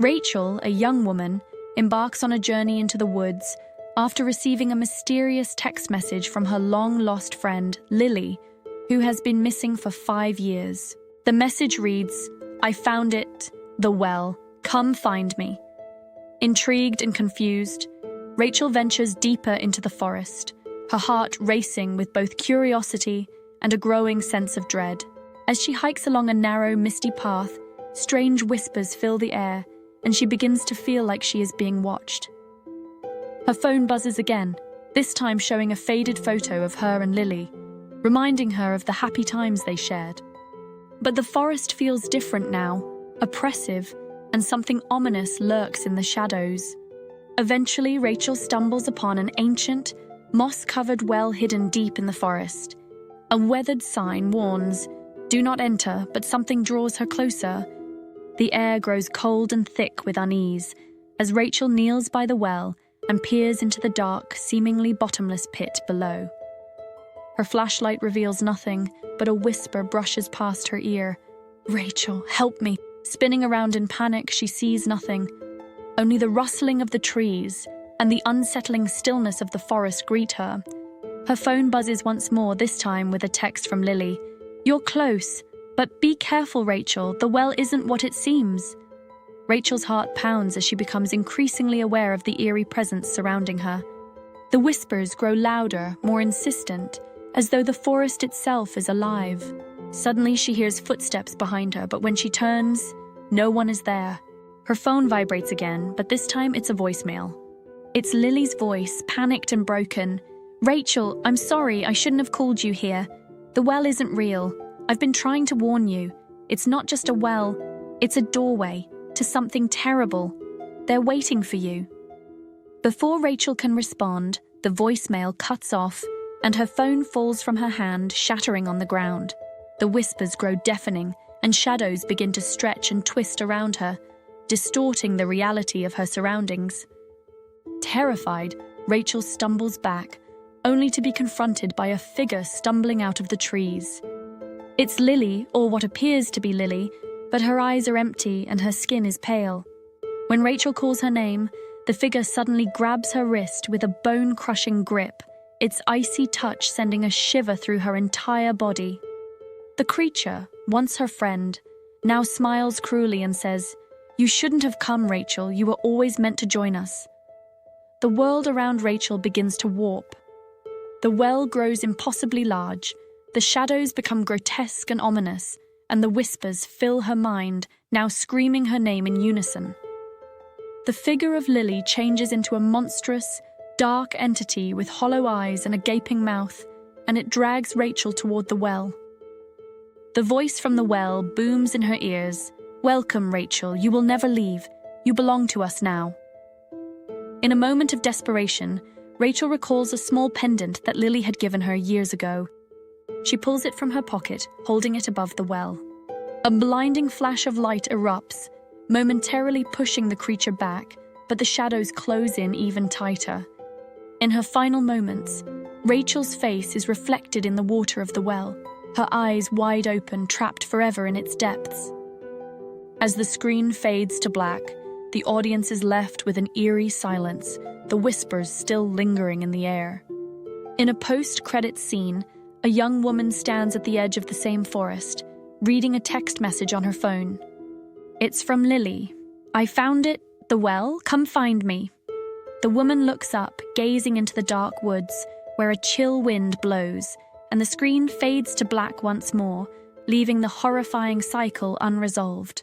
Rachel, a young woman, embarks on a journey into the woods after receiving a mysterious text message from her long-lost friend, Lily, who has been missing for 5 years. The message reads, "I found it, the well. Come find me." Intrigued and confused, Rachel ventures deeper into the forest, her heart racing with both curiosity and a growing sense of dread. As she hikes along a narrow, misty path, strange whispers fill the air, and she begins to feel like she is being watched. Her phone buzzes again, this time showing a faded photo of her and Lily, reminding her of the happy times they shared. But the forest feels different now, oppressive, and something ominous lurks in the shadows. Eventually, Rachel stumbles upon an ancient, moss-covered well hidden deep in the forest. A weathered sign warns, "Do not enter," but something draws her closer. The air grows cold and thick with unease as Rachel kneels by the well and peers into the dark, seemingly bottomless pit below. Her flashlight reveals nothing, but a whisper brushes past her ear. "Rachel, help me." Spinning around in panic, she sees nothing. Only the rustling of the trees and the unsettling stillness of the forest greet her. Her phone buzzes once more, this time with a text from Lily. "You're close, but be careful, Rachel. The well isn't what it seems." Rachel's heart pounds as she becomes increasingly aware of the eerie presence surrounding her. The whispers grow louder, more insistent, as though the forest itself is alive. Suddenly she hears footsteps behind her, but when she turns, no one is there. Her phone vibrates again, but this time it's a voicemail. It's Lily's voice, panicked and broken. "Rachel, I'm sorry, I shouldn't have called you here. The well isn't real. I've been trying to warn you. It's not just a well, it's a doorway to something terrible. They're waiting for you." Before Rachel can respond, the voicemail cuts off, and her phone falls from her hand, shattering on the ground. The whispers grow deafening, and shadows begin to stretch and twist around her, distorting the reality of her surroundings. Terrified, Rachel stumbles back, only to be confronted by a figure stumbling out of the trees. It's Lily, or what appears to be Lily, but her eyes are empty and her skin is pale. When Rachel calls her name, the figure suddenly grabs her wrist with a bone-crushing grip, its icy touch sending a shiver through her entire body. The creature, once her friend, now smiles cruelly and says, "You shouldn't have come, Rachel. You were always meant to join us." The world around Rachel begins to warp. The well grows impossibly large, the shadows become grotesque and ominous, and the whispers fill her mind, now screaming her name in unison. The figure of Lily changes into a monstrous, dark entity with hollow eyes and a gaping mouth, and it drags Rachel toward the well. The voice from the well booms in her ears. "Welcome, Rachel. You will never leave. You belong to us now." In a moment of desperation, Rachel recalls a small pendant that Lily had given her years ago. She pulls it from her pocket, holding it above the well. A blinding flash of light erupts, momentarily pushing the creature back, but the shadows close in even tighter. In her final moments, Rachel's face is reflected in the water of the well, her eyes wide open, trapped forever in its depths. As the screen fades to black, the audience is left with an eerie silence, the whispers still lingering in the air. In a post-credits scene, a young woman stands at the edge of the same forest, reading a text message on her phone. It's from Lily. "I found it, the well. Come find me." The woman looks up, gazing into the dark woods, where a chill wind blows, and the screen fades to black once more, leaving the horrifying cycle unresolved.